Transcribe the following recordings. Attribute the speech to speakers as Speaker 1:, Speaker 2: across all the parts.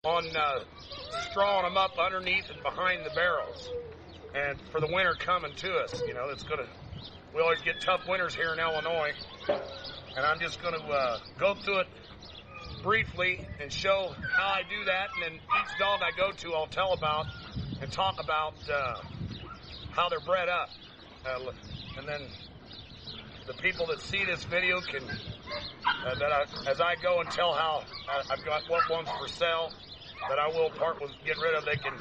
Speaker 1: on strawing them up underneath and behind the barrels. And for the winter coming to us, you know, we always get tough winters here in Illinois. And I'm just going to go through it briefly and show how I do that. And then each dog I go to, I'll tell about and talk about how they're bred up. And then the people that see this video can, as I go and tell how I've got what ones for sale that I will get rid of, they can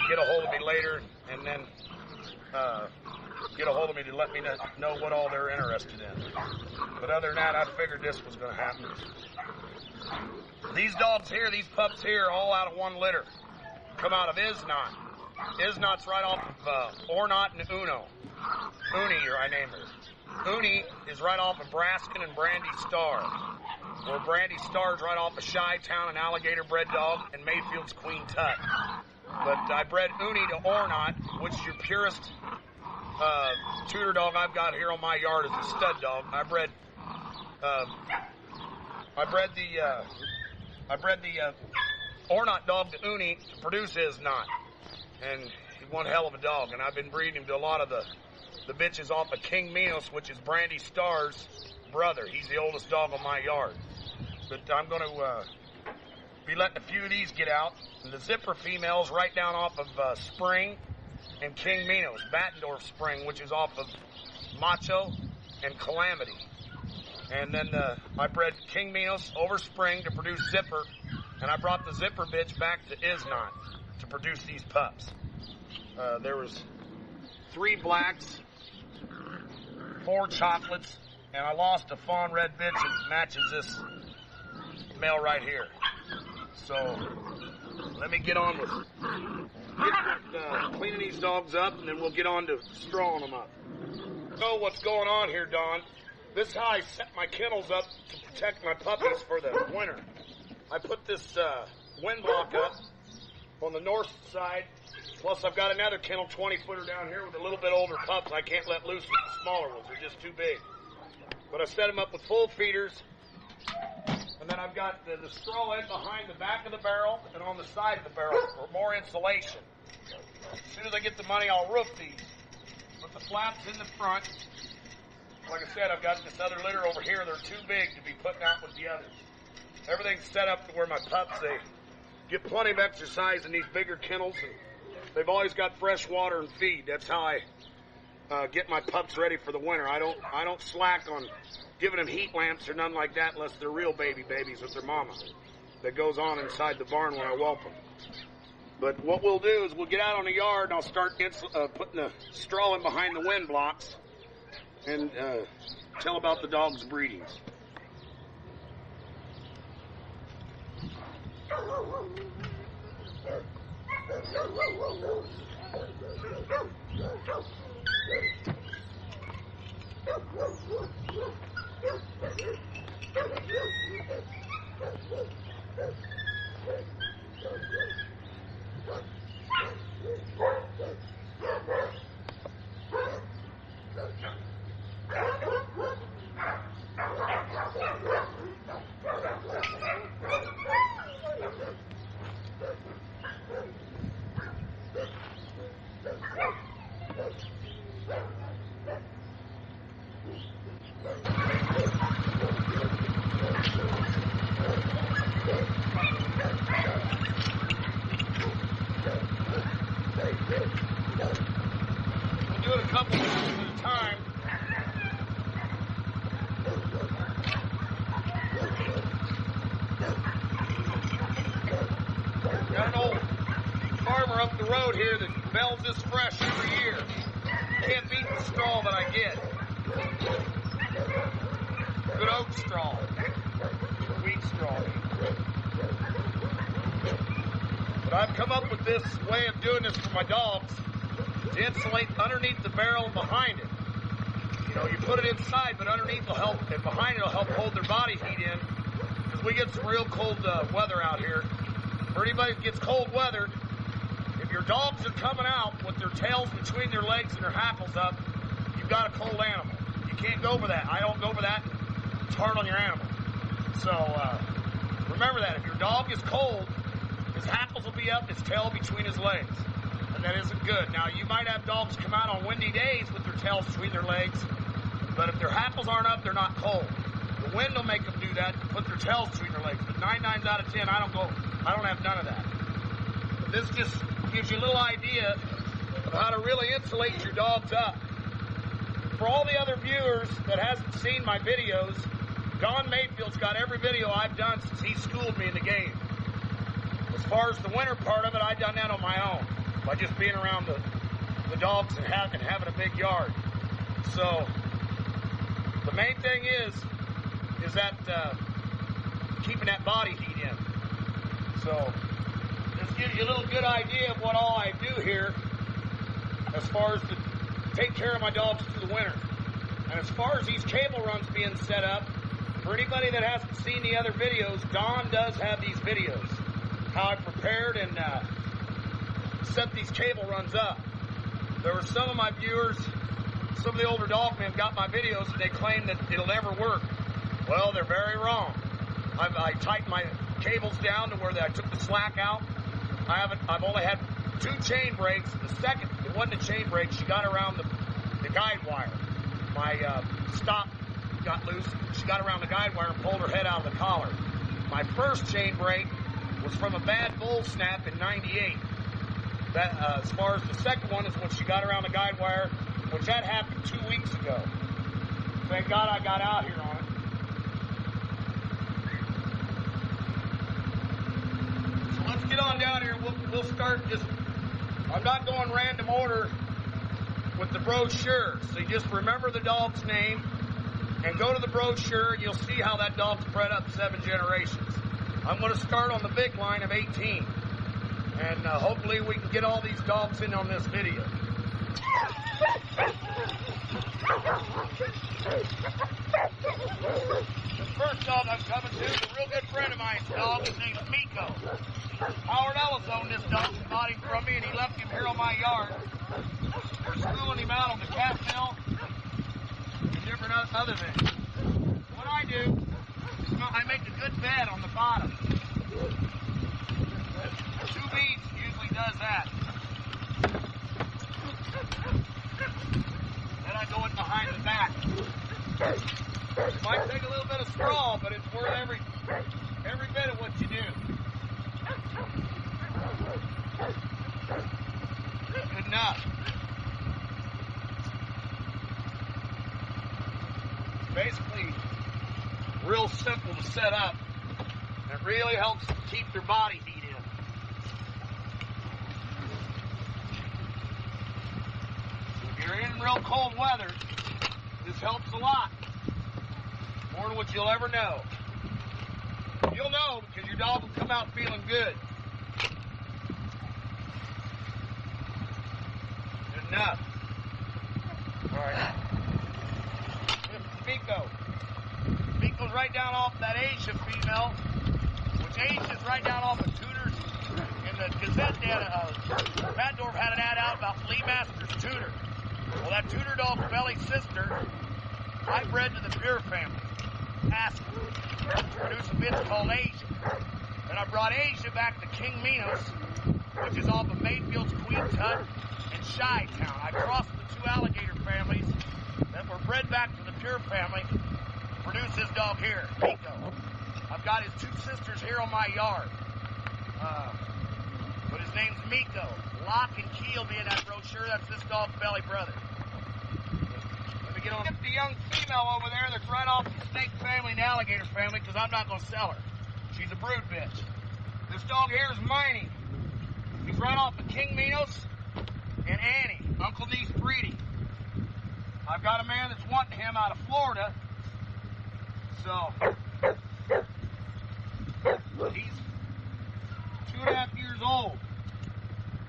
Speaker 1: get a hold of me later and then get a hold of me to let me know what all they're interested in. But other than that, I figured this was going to happen. These dogs here, these pups here, all out of one litter, come out of Isnot. Isnot's right off of Ornat and Uno. Uni, I named her. Uni is right off of Braskin and Brandy Star, where Brandy Star's right off of Chi-Town, an alligator bred dog, and Mayfield's Queen Tut. But I bred Uni to Ornat, which is your purest tutor dog I've got here on my yard is a stud dog. I bred the Ornat dog to Uni to produce Isnot, and he's one hell of a dog. And I've been breeding him to a lot of the bitches off of King Minos, which is Brandy Star's brother. He's the oldest dog on my yard. But I'm going to be letting a few of these get out. And the zipper females right down off of Spring and King Minos, Battendorf Spring, which is off of Macho and Calamity. And then I bred King Minos over Spring to produce Zipper, and I brought the Zipper bitch back to Isnot to produce these pups. There was 3 blacks, 4 chocolates, and I lost a fawn red bitch that matches this male right here. So let me get on with cleaning these dogs up, and then we'll get on to strawing them up. So what's going on here, Don? This is how I set my kennels up to protect my puppies for the winter. I put this wind block up on the north side, plus I've got another kennel 20-footer down here with a little bit older pups I can't let loose with the smaller ones. They're just too big. But I set them up with full feeders, and then I've got the straw in behind the back of the barrel and on the side of the barrel for more insulation. As soon as I get the money, I'll roof these. Put the flaps in the front. Like I said, I've got this other litter over here. They're too big to be putting out with the others. Everything's set up to where my pups, they get plenty of exercise in these bigger kennels, and they've always got fresh water and feed. That's how I get my pups ready for the winter. I don't slack on giving them heat lamps or nothing like that unless they're real babies with their mama that goes on inside the barn when I whelp them. But what we'll do is we'll get out on the yard and I'll start putting the straw in behind the wind blocks and tell about the dog's breedings. We'll do it a couple minutes at a time. Got an old farmer up the road here that bells this fresh every year. Can't beat the straw that I get. Good oat straw. Wheat straw. But I've come up with this way of doing this for my dogs to insulate underneath the barrel and behind it. You know, you put it inside, but underneath will help, and behind it will help hold their body heat in, because we get some real cold weather out here. For anybody that gets cold weather, if your dogs are coming out with their tails between their legs and their hackles up, you've got a cold animal. You can't go over that. I don't go over that. It's hard on your animal. So we're remember that. If your dog is cold, his hackles will be up, his tail between his legs. And that isn't good. Now, you might have dogs come out on windy days with their tails between their legs, but if their hackles aren't up, they're not cold. The wind will make them do that, put their tails between their legs. But 9 times out of 10, I don't have none of that. But this just gives you a little idea of how to really insulate your dogs up. For all the other viewers that hasn't seen my videos, Don Mayfield's got every video I've done since he schooled me in the game. As far as the winter part of it, I've done that on my own, by just being around the dogs and having a big yard. So, the main thing is that keeping that body heat in. So, this gives you a little good idea of what all I do here as far as to take care of my dogs through the winter. And as far as these cable runs being set up, for anybody that hasn't seen the other videos, Don does have these videos. How I prepared and set these cable runs up. There were some of my viewers, some of the older dog men got my videos and they claim that it'll never work. Well, they're very wrong. I tightened my cables down to where I took the slack out. I've only had 2 chain breaks. The second, it wasn't a chain break. She got around the guide wire. My stop got loose. She got around the guide wire and pulled her head out of the collar. My first chain break was from a bad bull snap in '98. That, as far as the second one is when she got around the guide wire, which that happened 2 weeks ago. Thank God I got out here on it. So let's get on down here. We'll start just, I'm not going random order with the brochure. So you just remember the dog's name and go to the brochure and you'll see how that dog's bred up 7 generations. I'm going to start on the big line of 18. And hopefully we can get all these dogs in on this video. The first dog I'm coming to is a real good friend of mine's dog. His name's Miko. Howard Ellis owned this dog and bought him from me, and he left him here on my yard. We're schooling him out on the calf hill and different other things. What I do, I make a good bed on the bottom. 2 beads usually does that. Then I go in behind the back. It might take a little bit of straw, but it's worth every bit of what you do. Good enough. Basically, real simple to set up. It really helps keep their body heat in. If you're in real cold weather, this helps a lot. More than what you'll ever know. You'll know because your dog will come out feeling good. Good enough. All right. This is Miko. Miko's right down off that Asia female, which Asia's right down off of Tudor's. In the Gazette, Maddorf had an ad out about Lee Masters' Tudor. Well, that Tudor dog's belly sister, I bred to the Pure family. Ask her. Produce a bitch called Asia. Then I brought Asia back to King Minos, which is off of Mayfield's Queen's Hut and Chi-Town. I crossed the 2 alligator families that were bred back to the Pure family. Produce this dog here, Miko. I've got his 2 sisters here on my yard. But his name's Miko. Lock and key will be in that brochure. That's this dog's belly brother. Let me get on. The young female over there that's right off the snake family and alligator family because I'm not going to sell her. She's a brood bitch. This dog here is Miney. He's right off of King Minos and Annie, Uncle Niece breeding. I've got a man that's wanting him out of Florida. So, he's 2.5 years old.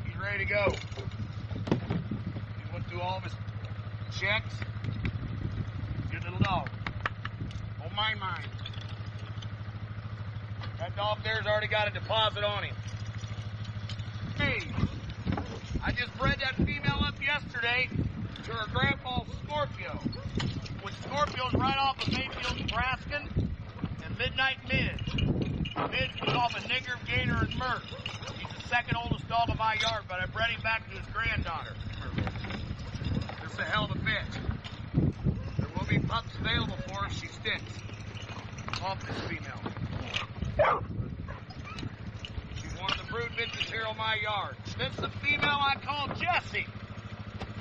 Speaker 1: He's ready to go. He went through all of his checks. Good little dog. Oh, mine. That dog there's already got a deposit on him. Hey, I just bred that female up yesterday to her grandpa's Scorpio, which Scorpio's right off of Mayfield, Nebraska, and Midnight Midge. bitch was off a nigger, gator, and Merc. He's the second oldest dog in my yard, but I bred him back to his granddaughter. This is a hell of a bitch. There will be pups available for her if she sticks. Off this female. She's one of the brood bitches here on my yard. This is a female I call Jessie.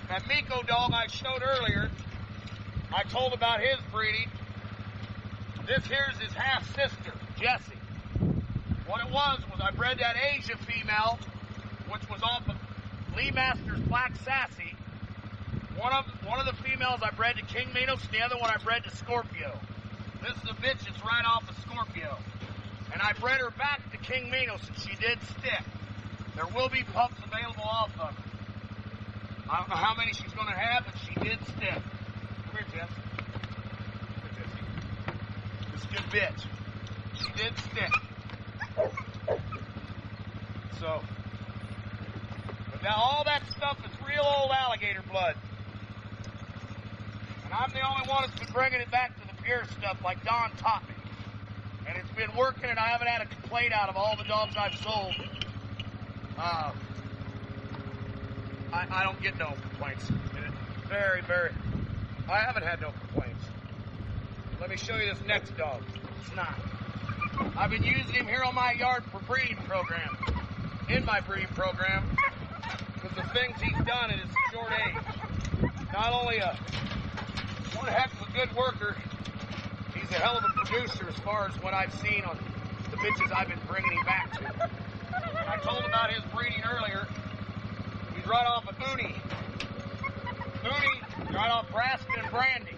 Speaker 1: That Miko dog I showed earlier, I told about his breeding. This here's his half-sister, Jessie. What it was I bred that Asia female, which was off of Lee Master's Black Sassy. One of the females I bred to King Minos, and the other one I bred to Scorpio. This is a bitch that's right off of Scorpio. And I bred her back to King Minos, and she did stick. There will be pups available off of her. I don't know how many she's going to have, but she did stick. Come here, Jess. Come here, Jessie. This is a good bitch. She did stick. So, but now all that stuff is real old alligator blood. And I'm the only one that's been bringing it back to the pure stuff like Don taught me. And it's been working, and I haven't had a complaint out of all the dogs I've sold. I don't get no complaints. Very, very. I haven't had no complaints. Let me show you this next dog. It's not. I've been using him here on my yard for breeding program. In my breeding program. Because the things he's done at his short age. Not only one heck of a good worker, he's a hell of a producer as far as what I've seen on the bitches I've been bringing him back to. And I told about his breeding earlier. He's right off of Uni. Uni, right off Braskin and Brandy.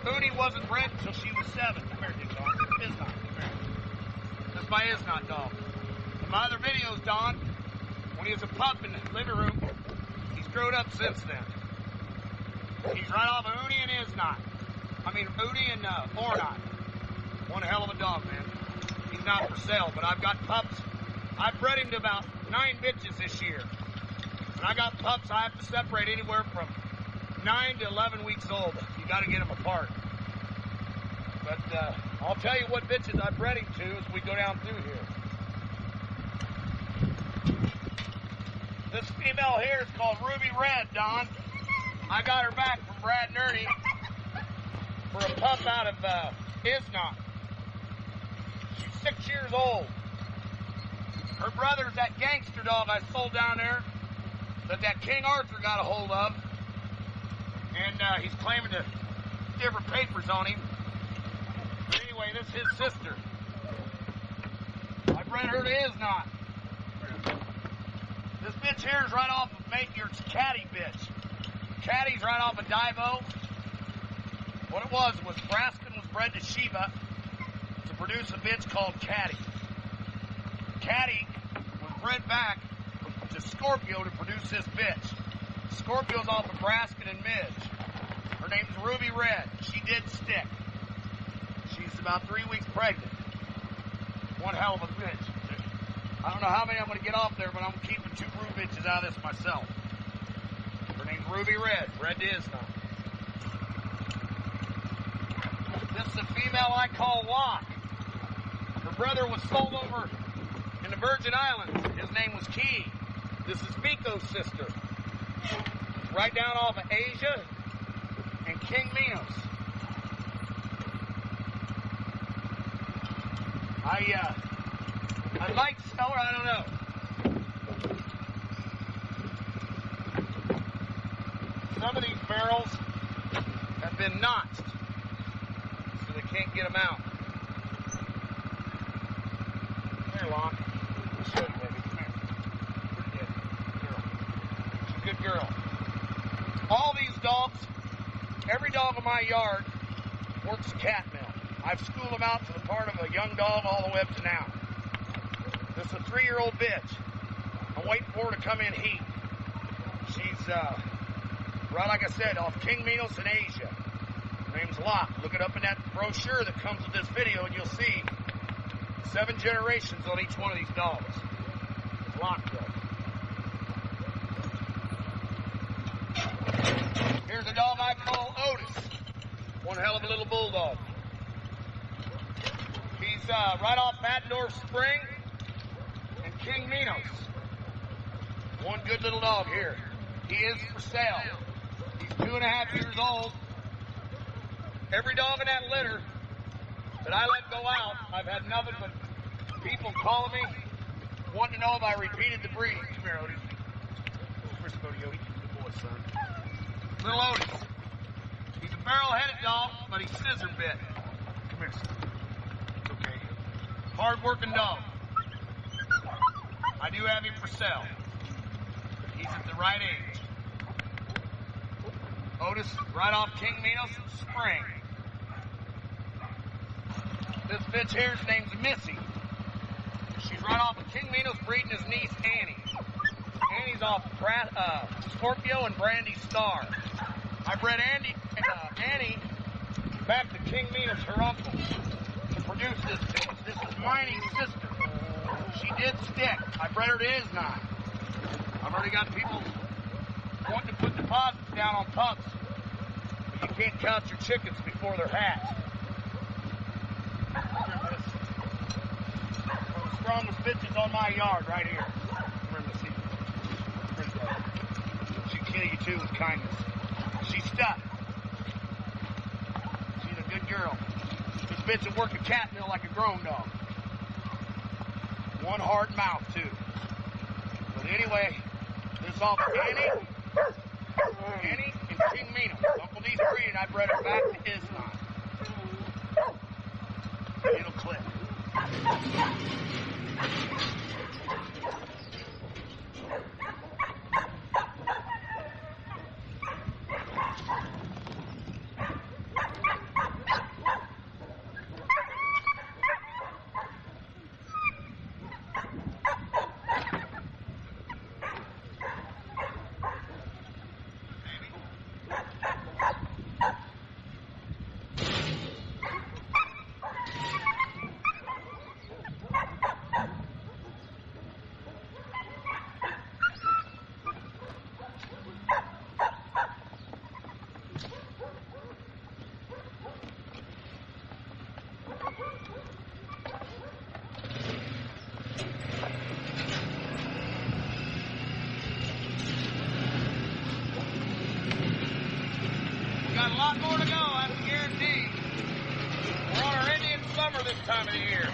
Speaker 1: Uni wasn't bred until she was 7. Come here, big dog. Isnot. Come here. This is my Isnot dog. In my other videos, Don, when he was a pup in the living room, he's grown up since then. He's right off of Uni and Isnot. I mean, Uni and Ornot. One hell of a dog, man. He's not for sale, but I've got pups. I've bred him to about 9 bitches this year. And I got pups I have to separate anywhere from 9 to 11 weeks old. You got to get them apart. But I'll tell you what bitches I bred him to as we go down through here. This female here is called Ruby Red, Don. I got her back from Brad and Ernie for a pup out of Isnot. She's 6 years old. Her brother's that gangster dog I sold down there that King Arthur got a hold of. And he's claiming the different papers on him. But anyway, this is his sister. I bred her to Isnot. This bitch here is right off of Mate Your Caddy bitch. Caddy's right off of Divo. What it was Braskin was bred to Shiva to produce a bitch called Caddy. Caddy was bred back to Scorpio to produce this bitch. Scorpio's off of Braskin and Midge. Her name's Ruby Red. She did stick. She's about 3 weeks pregnant. One hell of a bitch. I don't know how many I'm going to get off there, but I'm keeping 2 brood bitches out of this myself. Her name's Ruby Red. Bred to Isnot. This is a female I call Locke. Her brother was sold over in the Virgin Islands. His name was Key. This is Miko's sister. Right down off of Asia and King Minos. I might sell her, I don't know. Some of these barrels have been notched, so they can't get them out. Come here, Locke. I'll show you, baby. Come here. Pretty good. Girl. She's a good girl. All these dogs, every dog in my yard works a cat mill. I've schooled them out to the part of a young dog all the way up to now. This is a 3-year-old bitch. I'm waiting for her to come in heat. She's, right like I said, off King Minos in Asia. Her name's Locke. Look it up in that brochure that comes with this video and you'll see 7 generations on each one of these dogs. It's Locke dog. Here's a dog I call Otis. One hell of a little bulldog. He's right off Matador Spring and King Minos. One good little dog here. He is for sale. He's 2.5 years old. Every dog in that litter that I let go out, I've had nothing but people calling me, wanting to know if I repeated the breed. Come here, Odie. Where's Odie? Good boy, son. Little Odie. He's a barrel-headed dog, but he's scissor bit. Come here, son. It's okay. Hard-working dog. I do have him for sale. He's at the right age. Otis, right off King Minos Spring. This bitch here's name's Missy. She's right off of King Minos breeding his niece Annie. Annie's off Scorpio and Brandy Star. I bred Annie back to King Minos, her uncle, to produce this bitch. This is Miney's sister. She did stick. I bred her to Isnot. I've already got people wanting to put deposits down on pups, but you can't count your chickens before they're hatched. One of the strongest bitches on my yard right here. She'll kill you too with kindness. She's stuck. She's a good girl. This bitch will work a cat mill like a grown dog. One hard mouth too. But anyway, this off Annie and King Minos. Uncle D's breed, and I bred her back to Islam. It'll click. Got a lot more to go, I can guarantee. We're on our Indian summer this time of the year.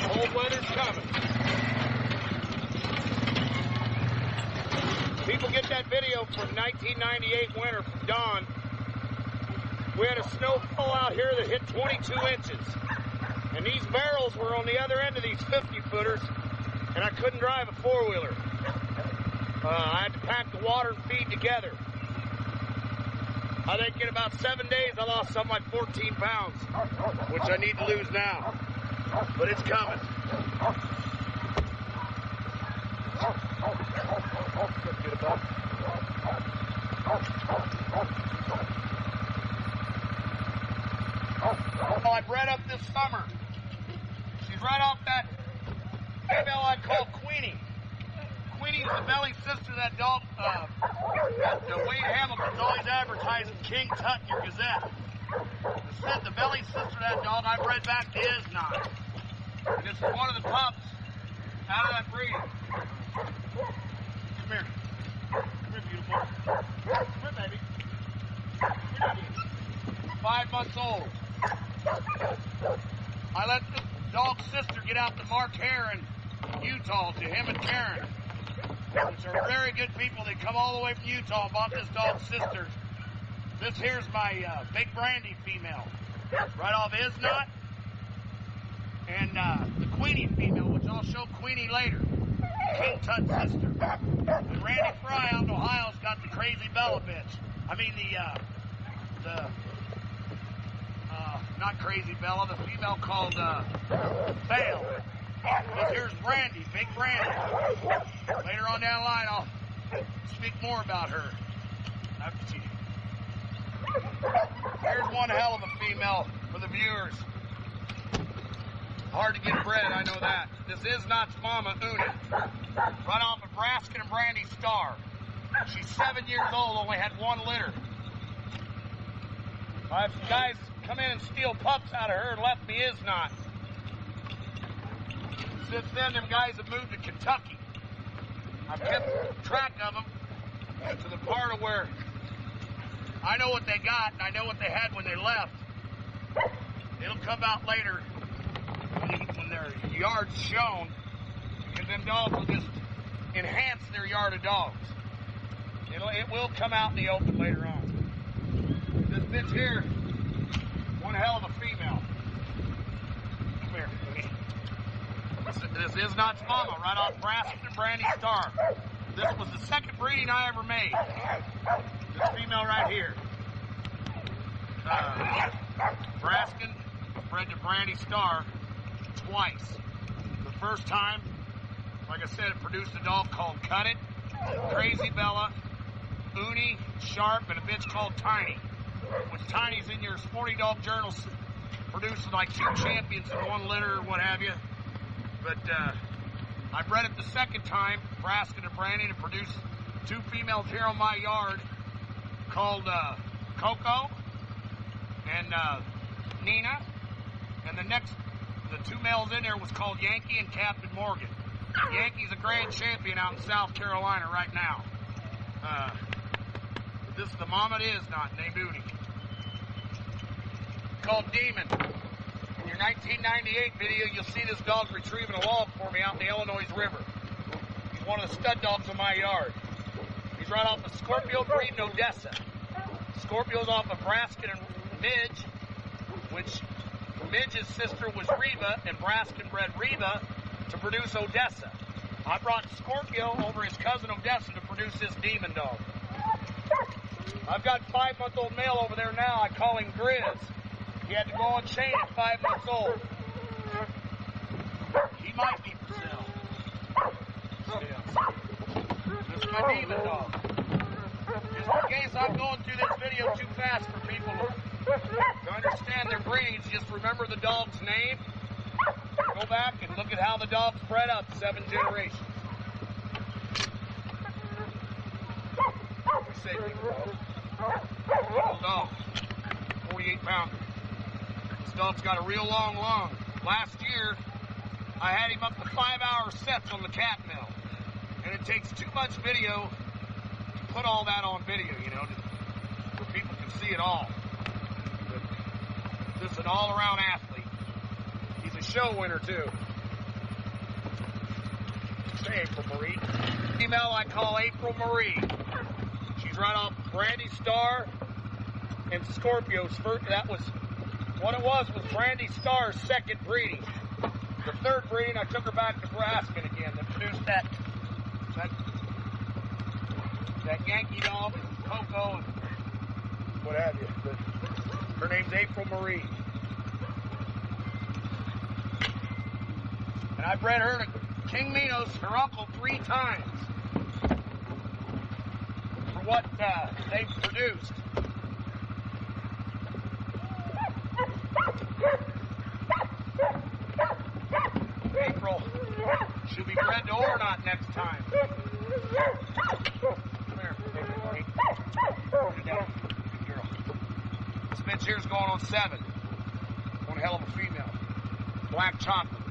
Speaker 1: Cold weather's coming. People get that video from 1998 winter from Don. We had a snowfall out here that hit 22 inches. And these barrels were on the other end of these 50-footers. And I couldn't drive a four-wheeler. I had to pack the water and feed together. I think in about 7 days I lost something like 14 pounds, which I need to lose now. But it's coming. I bred up this summer. She's right off that female I call Queenie. Queenie's the belly sister of that dog, Wade Hamilton's always advertising King Tut in your Gazette. The belly sister of that dog I bred back to Isnot. And this is one of the pups out of that breed. Come here. Come here, beautiful. Come here, baby. Come here, baby. 5 months old. I let the dog's sister get out to Mark Hare in Utah, to him and Karen, which are very good people. They come all the way from Utah and bought this dog's sister. This here's my Big Brandy female, right off Isnot, and the Queenie female, which I'll show Queenie later, King Tut's sister. And Randy Fry out in Ohio's got the crazy Bella bitch. I mean not Crazy Bella, the female called Fail. This here's Brandy, Big Brandy. Later on down the line, I'll speak more about her. Here's one hell of a female for the viewers. Hard to get bred, I know that. This is Not's mama, Una. Right off of Braskin and Brandy Star. She's 7 years old, only had 1 litter. I have some guys come in and steal pups out of her and left me is not. Since then, them guys have moved to Kentucky. I've kept track of them to the part of where I know what they got and I know what they had when they left. It'll come out later when their yard's shown, because them dogs will just enhance their yard of dogs. It will come out in the open later on. This bitch here, one hell of a female. Come here. This is Not's mama, right off Braskin and Brandy Star. This was the second breeding I ever made. This female right here. Braskin bred to Brandy Star twice. The first time, like I said, it produced a dog called Cut It, Crazy Bella, Uni, Sharp, and a bitch called Tiny. Which Tiny's in your sporty dog journals, producing like 2 champions in 1 litter or what have you. But I bred it the second time, Braskin and Brandy, to produce 2 females here on my yard called Coco and Nina. And the 2 males in there was called Yankee and Captain Morgan. Yankee's a grand champion out in South Carolina right now. This is the mama it is not, named Uni. Called Demon. In your 1998 video, you'll see this dog retrieving a log for me out in the Illinois River. He's one of the stud dogs in my yard. He's right off of Scorpio breed in Odessa. Scorpio's off of Braskin and Midge, which Midge's sister was Reba, and Braskin bred Reba to produce Odessa. I brought Scorpio over his cousin Odessa to produce this Demon dog. I've got 5-month-old male over there now. I call him Grizz. He had to go on chain at 5 months old. He might be for sale. This is my Demon dog. Just in case I'm going through this video too fast for people to understand their breeds, just remember the dog's name. Go back and look at how the dog's bred up 7 generations. We say little dog, 48 pounder. This dog's got a real long lung. Last year, I had him up to 5-hour sets on the cat mill. And it takes too much video to put all that on video, you know, where people can see it all. But this is an all-around athlete. He's a show winner, too. Say April Marie. Female I call April Marie. She's right off Brandy Star and Scorpio's first. That was what it was Brandy Star's second breeding. The third breeding, I took her back to Braskin again to produce that Yankee dog and Coco and what have you. But her name's April Marie. And I bred her to King Minos, her uncle, 3 times for what they've produced. April, she'll be bred to Ornat next time. Come here, baby. Get down. Good girl. This bitch here's going on 7. One hell of a female. Black chocolate.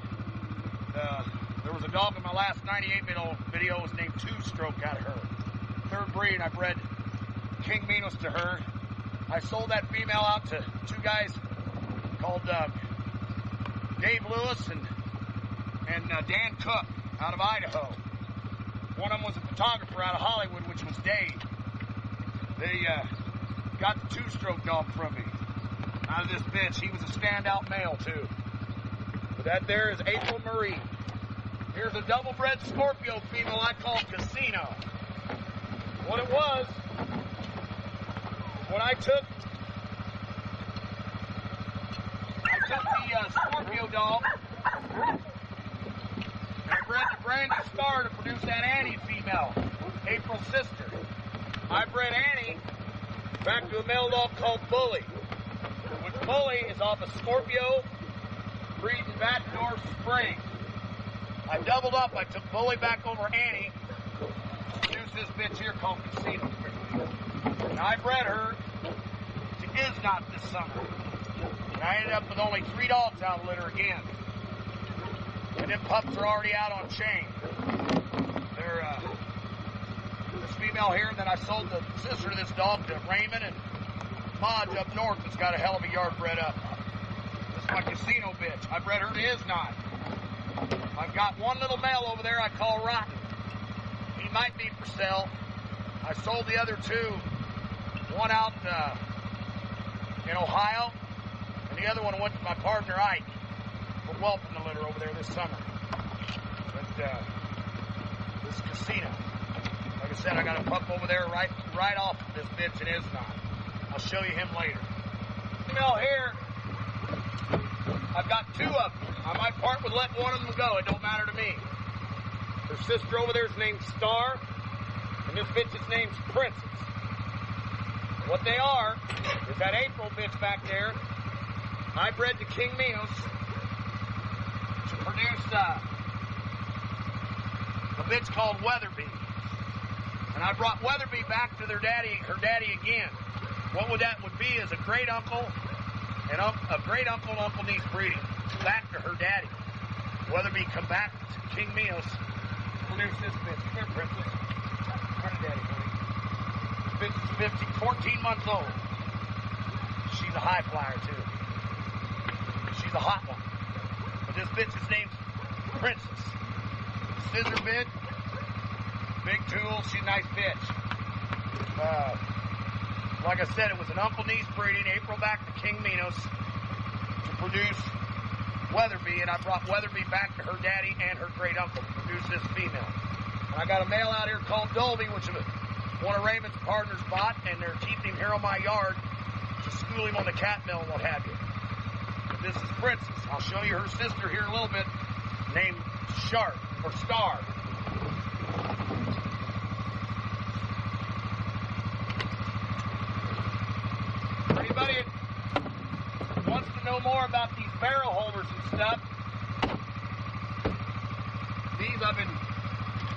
Speaker 1: There was a dog in my last 98 video was named 2-Stroke out of her. Third breed, I bred King Minos to her. I sold that female out to 2 guys called Dave Lewis and Dan Cook out of Idaho. One of them was a photographer out of Hollywood, which was Dave. They got the 2-Stroke dog from me out of this bitch. He was a standout male, too. But that there is April Marie. Here's a double-bred Scorpio female I call Casino. What it was, when I took the Scorpio dog and I bred the Brandy Star to produce that Annie female, April's sister. I bred Annie back to a male dog called Bully, which Bully is off of Scorpio breed in Backdoor Springs. I doubled up. I took Bully back over Annie, produced this bitch here called Casino. Now, I bred her to Is Not this summer. And I ended up with only 3 dogs out of litter again. And them pups are already out on chain. They're, this female here that I sold the sister to this dog to Raymond and Modge up north that's got a hell of a yard bred up. This is my Casino bitch. I bred her to Is Not. I've got one little male over there I call Rotten. He might be for sale. I sold the other 2. One out in Ohio, and the other one went to my partner Ike for whelping the litter over there this summer. But this Casino, like I said, I got a pup over there right off of this bitch in Is Not. I'll show you him later. Female here, I've got 2 of them. I might part with letting one of them go. It don't matter to me. Her sister over there is named Star, and this bitch's name's Princess. What they are is that April bitch back there. I bred the King Minos to produce a bitch called Weatherby. And I brought Weatherby back to her daddy again. What that would be is a great uncle and uncle niece breeding back to her daddy. Weatherby come back to King Minos to produce this bitch. Come here, Princess. Come here, daddy, buddy. This bitch is 14 months old. She's a high flyer too. She's a hot one. But this bitch's name's Princess. Scissor bit, big tools. She's a nice bitch. Like I said, it was an uncle niece breeding. April back to King Minos to produce Weatherby, and I brought Weatherby back to her daddy and her great uncle to produce this female. And I got a male out here called Dolby, which one of Raymond's partners bought, and they're keeping him here on my yard to school him on the cat mill and what have you. But this is Princess. I'll show you her sister here in a little bit, named Sharp or Star. For anybody that wants to know more about these barrel holders and stuff, these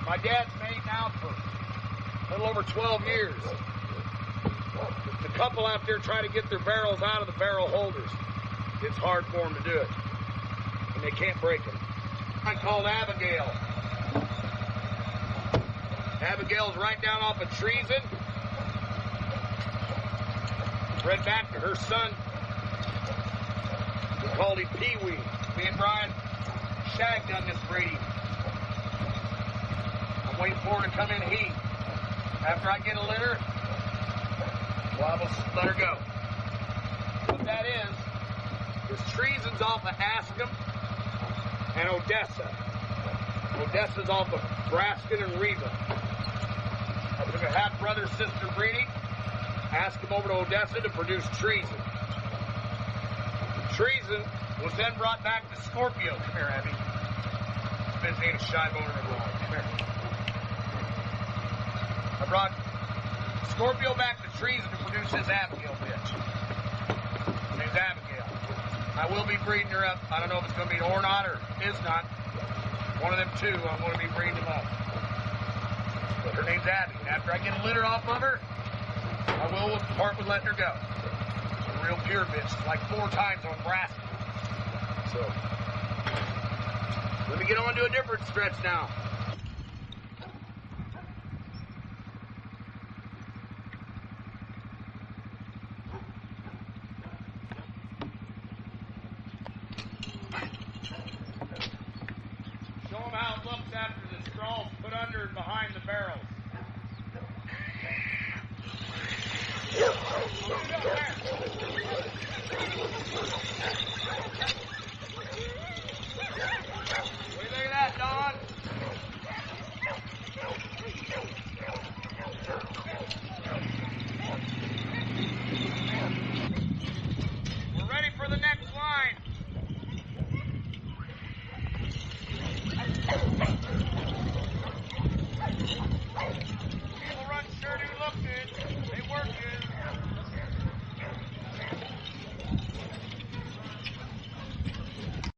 Speaker 1: my dad's made now for a little over 12 years. The couple out there try to get their barrels out of the barrel holders. It's hard for them to do it, and they can't break them. I'm called Abigail. Abigail's right down off of Treason. Bred back to her son. We called him Pee-wee. Me and Brian Shag done this breeding. I'm waiting for her to come in heat. After I get a litter, well, I will let her go. What that is Treason's off of Askham and Odessa. Odessa's off of Braskin and Riva. I took a half brother-sister breeding, asked them over to Odessa to produce Treason. Treason was then brought back to Scorpio. Come here, Abby. Spence ain't a shy boner of mine. Come here. I brought Scorpio back to Treason to produce his Abigail bitch. Her name's Abigail. I will be breeding her up. I don't know if it's going to be or not or is not. One of them 2, I'm going to be breeding them up. But her name's Abby. And after I get a litter off of her, I will part with letting her go. She's a real pure bitch. It's like 4 times on Braskin. So, let me get on to a different stretch now. Show them how it looks after the straw's put under and behind the barrels.